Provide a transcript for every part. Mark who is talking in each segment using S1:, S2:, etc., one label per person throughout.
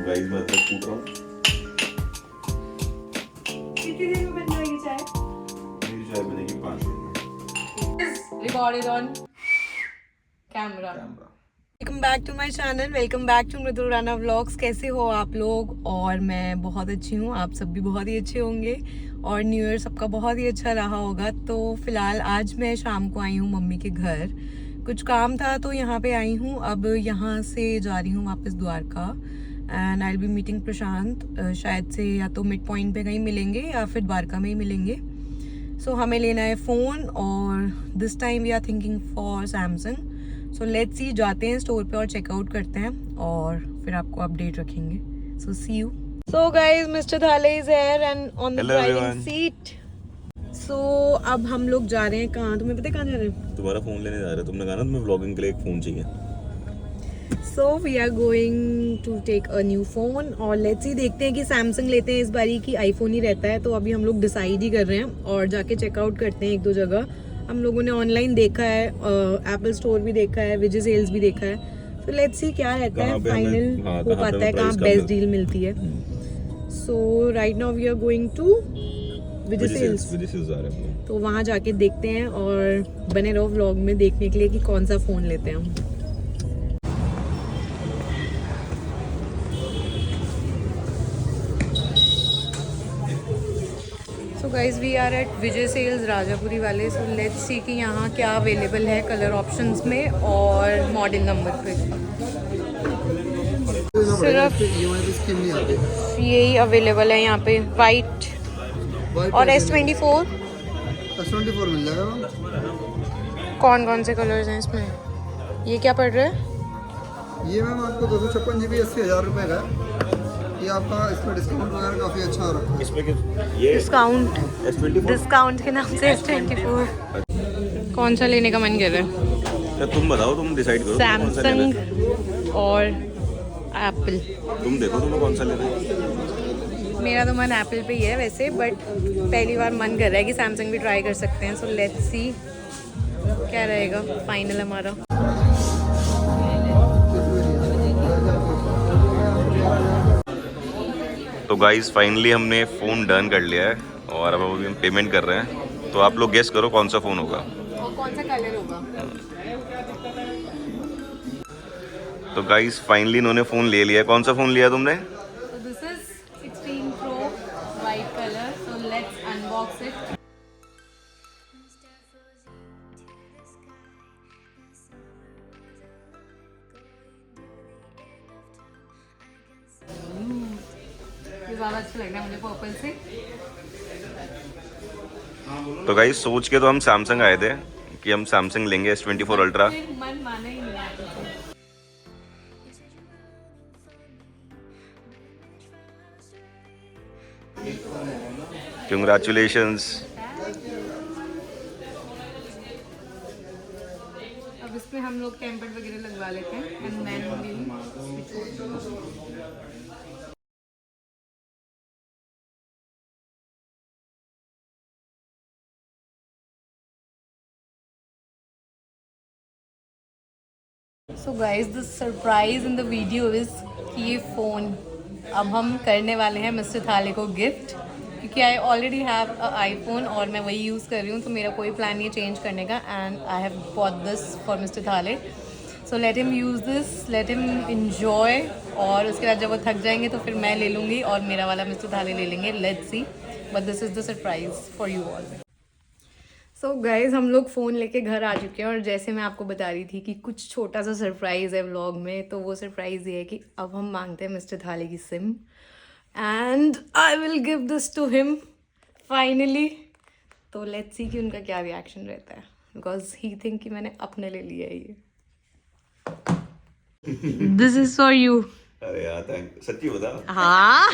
S1: Guys मैं तक कूट रहा हूँ।
S2: कितनी देर में बन जाएगी चाय?
S1: मेरी चाय बनेगी 5 मिनट में।
S2: Recorded on camera. Welcome back to my channel, welcome back to Mridul Rana vlogs. कैसे हो आप लोग? और मैं बहुत अच्छी हूँ, आप सब भी बहुत ही अच्छे होंगे और न्यू ईयर सबका बहुत ही अच्छा रहा होगा। तो फिलहाल आज मैं शाम को आई हूँ मम्मी के घर, कुछ काम था तो यहाँ पे आई हूँ। अब यहाँ से जा रही हूँ वापस Dwarka and I will be meeting Prashant. शायद से या तो मिड पॉइंट पे कहीं मिलेंगे या फिर द्वारका में ही मिलेंगे। सो हमें लेना है फ़ोन और this time we are thinking for Samsung. So let's see, जाते हैं स्टोर पे और चेकआउट करते हैं और फिर आपको अपडेट रखेंगे। So see you. So guys, mister Thale is here and on the driving seat. So अब हम लोग जा रहे हैं कहाँ? तुम्हें पता है कहाँ जा रहे हैं?
S1: तुम्हारा फोन लेने जा रहे हैं। तुमने कहा ना तुम्हें व्लॉगिंग के लिए एक फोन चाहिए।
S2: So we are going to take a new phone और लेट्स ही देखते हैं कि सैमसंग लेते हैं इस बारी की आईफोन ही रहता है। तो अभी हम लोग डिसाइड ही कर रहे हैं और जाके चेकआउट करते हैं एक दो जगह। हम लोगों ने ऑनलाइन देखा है, एप्पल स्टोर भी देखा है, विजय सेल्स भी देखा है। तो लेट्स सी क्या रहता है, फाइनल हो पाता है कहाँ बेस्ट डील मिलती है। So right now we are going to Vijay sales. तो वहाँ जाके देखते हैं और बने रहो व्लॉग में देखने के लिए कि कौन सा फ़ोन लेते हैं हम। So guys we are at Vijay sales Rajapuri वाले। सो लेट्स सी कि यहाँ क्या अवेलेबल है कलर ऑप्शंस में और मॉडल नंबर पे। सिर्फ यही अवेलेबल है यहाँ पे, वाइट और S24
S3: मिल जाएगा।
S2: कौन कौन से कलर्स हैं इसमें? ये क्या पड़ रहा है?
S3: ये मैम आपको 256 GB 80,000 रुपये का है। ये आपका इसमें डिस्काउंट वगैरह काफ़ी अच्छा हो रखा है।
S1: इसमें ये
S2: डिस्काउंट के नाम से S24। कौन सा लेने का मन कर रहा है?
S1: तो तुम बताओ, तुम डिसाइड करो
S2: सैमसंग और एप्पल।
S1: तुम देखो तुम्हें कौन सा लेना है।
S2: मेरा तो मन एप्पल पे ही है वैसे, बट पहली बार मन कर रहा है कि सैमसंग भी ट्राई कर सकते हैं। सो लेट्स सी क्या रहेगा फाइनल हमारा।
S1: तो गाइस फाइनली हमने फ़ोन डन कर लिया है और अब अभी हम पेमेंट कर रहे हैं। तो आप लोग गेस करो कौन सा फ़ोन होगा
S2: और कौन सा कलर होगा।
S1: तो गाइस फाइनली इन्होंने फ़ोन ले लिया। कौन सा फ़ोन लिया तुमने?
S2: So this is 16 Pro white color. So let's unbox it. ये ज़्यादा अच्छा लग रहा है मुझे पर्पल से।
S1: तो गाइस सोच के तो हम सैमसंग आए थे कि हम सैमसंग लेंगे S24 अल्ट्रा।
S2: मन माना ही नहीं आपसे।
S1: कंग्रेचुलेशंस।
S2: अब इसमें हम लोग टेम्पर्ड वगैरह लगवा लेते हैं and then we so guys the surprise in the video is कि ये फ़ोन अब हम करने वाले हैं मिस्टर थाले को गिफ्ट, क्योंकि I already have a iPhone और मैं वही यूज़ कर रही हूँ। तो मेरा कोई प्लान नहीं है चेंज करने का and I have bought this for mister Thale. So let him use this, let him enjoy और उसके बाद जब वो थक जाएंगे तो फिर मैं ले लूँगी और मेरा वाला मिस्टर थाले ले लेंगे। Let's see, but this is the surprise for you all. So guys हम लोग फ़ोन लेके घर आ चुके हैं और जैसे मैं आपको बता रही थी कि कुछ छोटा सा सरप्राइज़ है व्लॉग में, तो वो सरप्राइज़ ये है कि अब हम मांगते हैं मिस्टर थाले की sim and I will give this to him finally. तो लेट्स सी कि उनका क्या रिएक्शन रहता है, बिकॉज ही थिंक कि मैंने अपने ले लिया है ये। This is for you.
S1: अरे यार थैंक, सच्ची बता।
S2: हाँ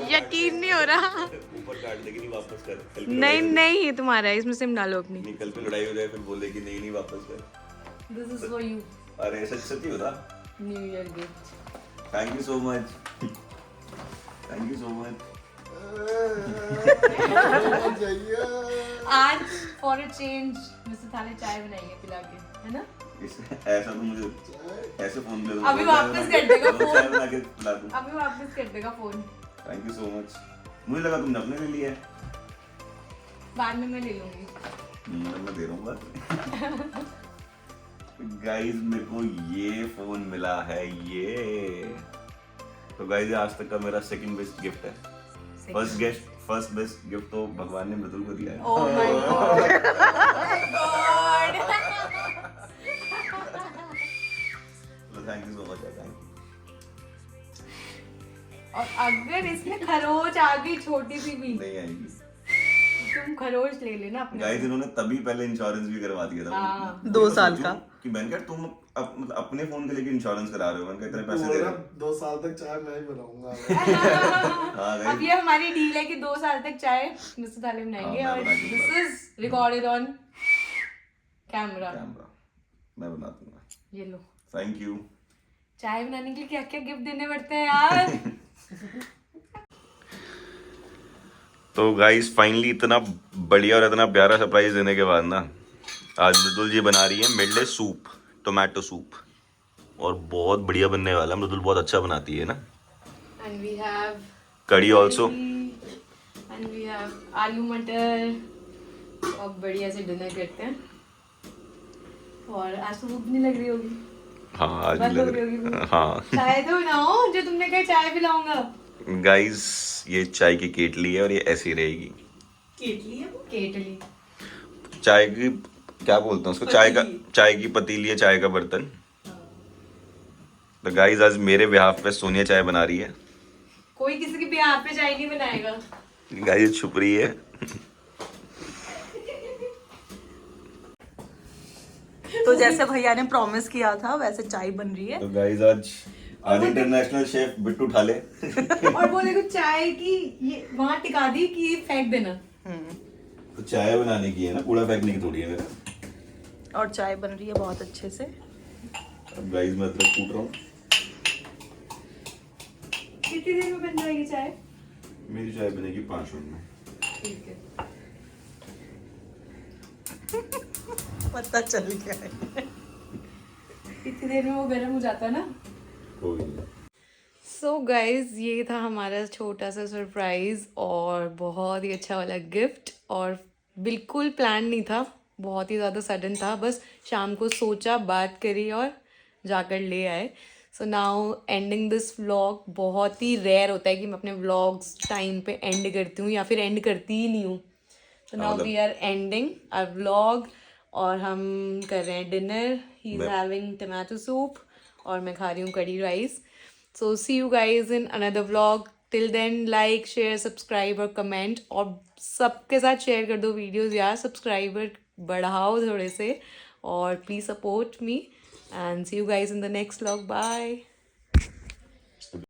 S2: यकीन नहीं हो रहा।
S1: ऊपर काट दे कि नहीं वापस कर।
S2: नहीं नहीं, ये तुम्हारा है, इसमें सिम डालो अपनी।
S1: कल पे लड़ाई हो जाए फिर बोले कि नहीं वापस कर।
S2: This is for you.
S1: अरे सच्ची बता।
S2: New year gift.
S1: Thank you so much, thank you so much.
S2: आज फॉर अ चेंज मिस्टर थाले चाय बनाएंगे पिला के, है ना?
S1: ऐसा तो मुझे ऐसे फोन दे दो,
S2: अभी वापस कर देगा
S1: दो चाय बना के पिला दूं।
S2: अभी वापस कर देगा phone.
S1: Thank you so much. मुझे लगा तुमने अपने ले लिया है।
S2: बाद में मैं ले लूंगी।
S1: मैं दे रहा हूँ बात। गाइस मेरे को ये फोन मिला है ये। तो गाइस आज तक का मेरा सेकंड बेस्ट गिफ्ट है। फर्स्ट बेस्ट गिफ्ट तो भगवान ने मृदुल को दिया है।
S2: Oh my God, God.
S1: Thank you so much, thank you.
S2: और अगर इसमें खरोच आ गई छोटी सी भी,
S1: नहीं आएगी।
S2: तुम खरोच ले लेना अपने।
S1: गाइस इन्होंने तभी पहले इंश्योरेंस भी करवा दिया था।
S2: हाँ।
S4: 2 साल का।
S1: कि मैंने कहा तुम मतलब अपने फोन के लिए इंश्योरेंस करा रहे हो, मैंने कहा इतने पैसे दे रहे हो।
S3: 2 साल तक चाय मैं ही बनाऊंगा।
S1: हाँ
S2: अब
S1: गाइस
S2: ये हमारी डील है कि 2 साल तक चाय मिस्टर थाली बनाएंगे।
S1: हाँ,
S2: और
S1: मैं बना दूंगा।
S2: This is recorded on camera.
S1: मैं बना दूंगा।
S2: ये लो,
S1: थैंक यू।
S2: चाय बनाने के लिए क्या क्या गिफ्ट देने पड़ते हैं यार।
S1: तो गाइस फाइनली इतना बढ़िया और इतना प्यारा सरप्राइज देने के बाद ना आज मृदुल जी बना रही है मिडले सूप, टोमेटो सूप, और बहुत बढ़िया बनने वाला है। मृदुल बहुत अच्छा बनाती है ना।
S2: एंड वी हैव
S1: कड़ी ऑल्सो।
S2: एंड वी हैव आलू मटर। अब बढ़िया से डिनर करते हैं। और आज तो भूख नहीं लग रही होगी।
S1: हाँ आज
S2: बंद
S1: लग
S2: हो गई होगी
S1: रहा
S2: भूख।
S1: हाँ
S2: चाय तो बनाओ, जो तुमने कहा चाय पिलाऊंगा।
S1: गाइस ये चाय की केटली है और ये ऐसी रहेगी।
S2: केटली है वो? केटली।
S1: चाय की क्या बोलते हैं उसको, चाय की पतीली है, चाय का बर्तन। तो गाइस आज मेरे बिहाफ पे सोनिया चाय बना रही है।
S2: कोई किसी के बिहार पे चाय नहीं बनाएगा।
S1: गाइस छुप रही है।
S4: तो जैसे भैया ने प्रॉमिस किया था वैसे चाय बन रही है।
S1: तो गाइस आज इंटरनेशनल शेफ बिट्टू ठाले।
S2: और वो देखो चाय की ये वहां टिका दी कि फेंक देना।
S1: तो चाय बनाने की है ना, कूड़ा फेंकने की थोड़ी है मेरा।
S4: और चाय बन रही है बहुत अच्छे से।
S1: अब गाइस मैं अदरक कूट रहा हूँ।
S2: कितनी देर में बन जाएगी चाय?
S1: मेरी चाय बनेगी 5 मिनट में।
S2: ठीक है।
S4: पता चल गया है।
S2: इतनी देर में वो गर्म हो जाता है ना।
S1: कोई नहीं।
S2: सो गाइज ये था हमारा छोटा सा सरप्राइज और बहुत ही अच्छा वाला गिफ्ट। और बिल्कुल प्लान नहीं था, बहुत ही ज़्यादा सडन था। बस शाम को सोचा, बात करी और जाकर ले आए। So now ending this vlog. बहुत ही रेयर होता है कि मैं अपने व्लॉग्स टाइम पे एंड करती हूँ या फिर एंड करती ही नहीं हूँ। So now we are ending our vlog और हम कर रहे हैं dinner. He is having tomato soup और मैं खा रही हूँ kadhi rice. So see you guys in another vlog. Till then like share subscribe और कमेंट, और सबके साथ शेयर कर दो वीडियोज़ यार। सब्सक्राइबर बढ़ाओ थोड़े से और please support me and see you guys in the next vlog. Bye.